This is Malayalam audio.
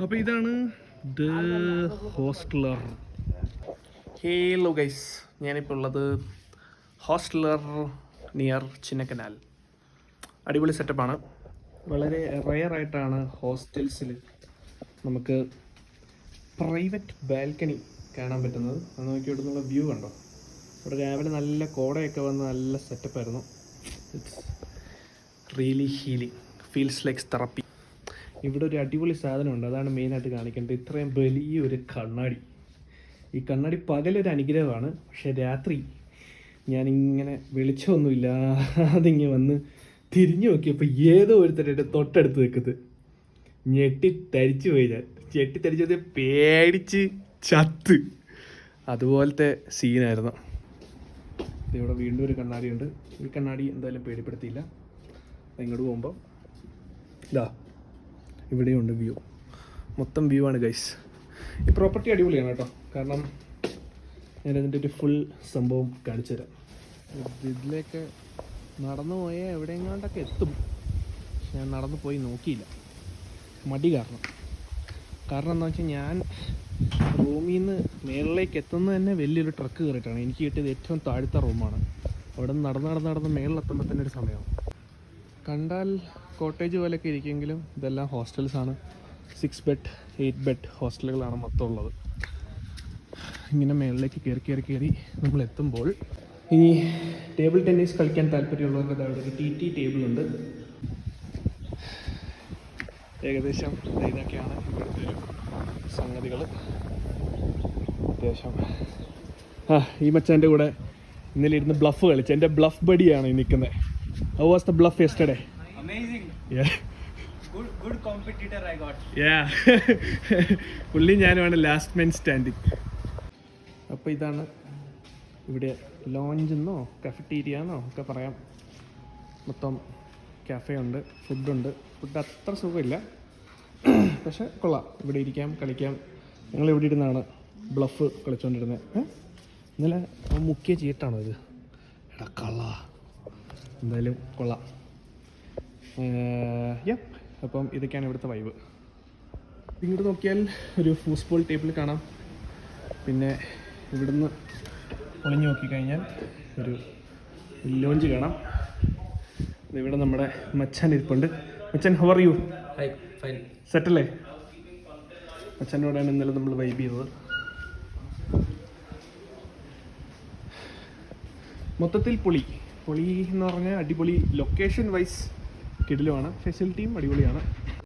അപ്പോൾ ഇതാണ് ദ ഹോസ്റ്റലർ. ഹലോ ഗൈസ്, ഞാനിപ്പോൾ ഉള്ളത് ഹോസ്റ്റലർ നിയർ ചിന്നക്കനാൽ. അടിപൊളി സെറ്റപ്പാണ്. വളരെ റെയറായിട്ടാണ് ഹോസ്റ്റൽസിൽ നമുക്ക് പ്രൈവറ്റ് ബാൽക്കണി കാണാൻ പറ്റുന്നത്. അത് നോക്കി ഇവിടെ നിന്നുള്ള വ്യൂ കണ്ടോ. ഇവിടെ രാവിലെ നല്ല കോടയൊക്കെ വന്ന് നല്ല സെറ്റപ്പായിരുന്നു. It's really healing, feels likes therapy. ഇവിടെ ഒരു അടിപൊളി സാധനമുണ്ട്, അതാണ് മെയിനായിട്ട് കാണിക്കേണ്ടത്. ഇത്രയും വലിയൊരു കണ്ണാടി. ഈ കണ്ണാടി പകലൊരു അനുഗ്രഹമാണ്, പക്ഷേ രാത്രി ഞാനിങ്ങനെ വെളിച്ചമൊന്നുമില്ലാതിങ്ങനെ വന്ന് തിരിഞ്ഞു നോക്കിയപ്പോൾ ഏതോ ഒരുത്തരുടെ തൊട്ടടുത്ത് നിൽക്കുന്നത്. ഞെട്ടിത്തരിച്ചു പോയി. ഞാൻ ഞെട്ടിത്തരിച്ചത് പേടിച്ച് ചത്ത്. അതുപോലത്തെ സീനായിരുന്നു. ഇവിടെ വീണ്ടും ഒരു കണ്ണാടിയുണ്ട്. ഈ കണ്ണാടി എന്തായാലും പേടിപ്പെടുത്തിയില്ല. ഇങ്ങോട്ട് പോകുമ്പോൾ ഇതാ ഇവിടെയുണ്ട് വ്യൂ. മൊത്തം വ്യൂ ആണ് ഗൈസ്. ഈ പ്രോപ്പർട്ടി അടിപൊളിയാണ് കേട്ടോ. കാരണം ഞാനതിൻ്റെ ഒരു ഫുൾ സംഭവം കാണിച്ചു തരാം. ഇതിലേക്ക് നടന്നു പോയാൽ എവിടെയെങ്ങാണ്ടൊക്കെ എത്തും. പക്ഷെ ഞാൻ നടന്നു പോയി നോക്കിയില്ല, മടി കാരണം എന്താ വെച്ചാൽ ഞാൻ റൂമിൽ നിന്ന് മേളിലേക്ക് എത്തുന്നത് തന്നെ വലിയൊരു ട്രക്ക് കയറിയിട്ടാണ്. എനിക്ക് കിട്ടിയത് ഏറ്റവും താഴത്തെ റൂമാണ്. അവിടെ നിന്ന് നടന്ന് മേളിലെത്തുമ്പോൾ തന്നെ ഒരു സമയമാവും. കണ്ടാൽ കോട്ടേജ് പോലെയൊക്കെ ഇരിക്കുമെങ്കിലും ഇതെല്ലാം ഹോസ്റ്റൽസാണ്. 6 ബെഡ് 8 ബെഡ് ഹോസ്റ്റലുകളാണ് മൊത്തം ഉള്ളത്. ഇങ്ങനെ മേളിലേക്ക് കയറി നമ്മൾ എത്തുമ്പോൾ ഈ ടേബിൾ ടെന്നീസ് കളിക്കാൻ താല്പര്യമുള്ളവർക്ക് അവിടെ ഒരു TT ടേബിളുണ്ട്. ഏകദേശം ഇതൊക്കെയാണ് ഇവിടുത്തെ ഒരു സംഗതികൾ. അത്യാവശ്യം ഈ മച്ചാൻ്റെ കൂടെ ഇന്നലെ ഇരുന്ന് ബ്ലഫ് കളിച്ചു. എൻ്റെ ബ്ലഫ് ബഡിയാണ് ഈ നിൽക്കുന്നത്. How was the bluff yesterday? Amazing. Yeah. Good competitor I got. Yeah. പുള്ളി ഞാനുമാണ് ലാസ്റ്റ് മെൻ സ്റ്റാൻഡിങ്. അപ്പോൾ ഇതാണ് ഇവിടെ ലോഞ്ചെന്നോ കഫറ്റീരിയ ഒക്കെ പറയാം. മൊത്തം കാഫേ ഉണ്ട്, ഫുഡുണ്ട്. ഫുഡ് അത്ര സുഖമില്ല, പക്ഷെ കൊള്ളാം. ഇവിടെ ഇരിക്കാം, കളിക്കാം. ഞങ്ങൾ ഇവിടെ ഇരുന്നാണ് ബ്ലഫ് കളിച്ചുകൊണ്ടിരുന്നത്. ഇന്നലെ മുക്കിയ ചീട്ടാണോ ഇത്? എടാ കള്ള. എന്തായാലും കൊള്ളാം. അപ്പം ഇതൊക്കെയാണ് ഇവിടുത്തെ വൈബ്. ഇങ്ങോട്ട് നോക്കിയാൽ ഒരു ഫൂസ്ബോൾ ടേബിൾ കാണാം. പിന്നെ ഇവിടുന്ന് ഒളിഞ്ഞു നോക്കിക്കഴിഞ്ഞാൽ ഒരു ലോഞ്ച് കാണാം. ഇവിടെ നമ്മുടെ മച്ചാൻ ഇരിപ്പുണ്ട്. മച്ചാൻ, ഹൗ ആർ യു? സെറ്റല്ലേ? മച്ചാനോടാണ് ഇന്നലെ നമ്മൾ വൈബ് ചെയ്തത്. മൊത്തത്തിൽ പൊളി എന്ന് പറഞ്ഞാൽ അടിപൊളി. ലൊക്കേഷൻ വൈസ് കിടിലുമാണ്, ഫെസിലിറ്റിയും അടിപൊളിയാണ്.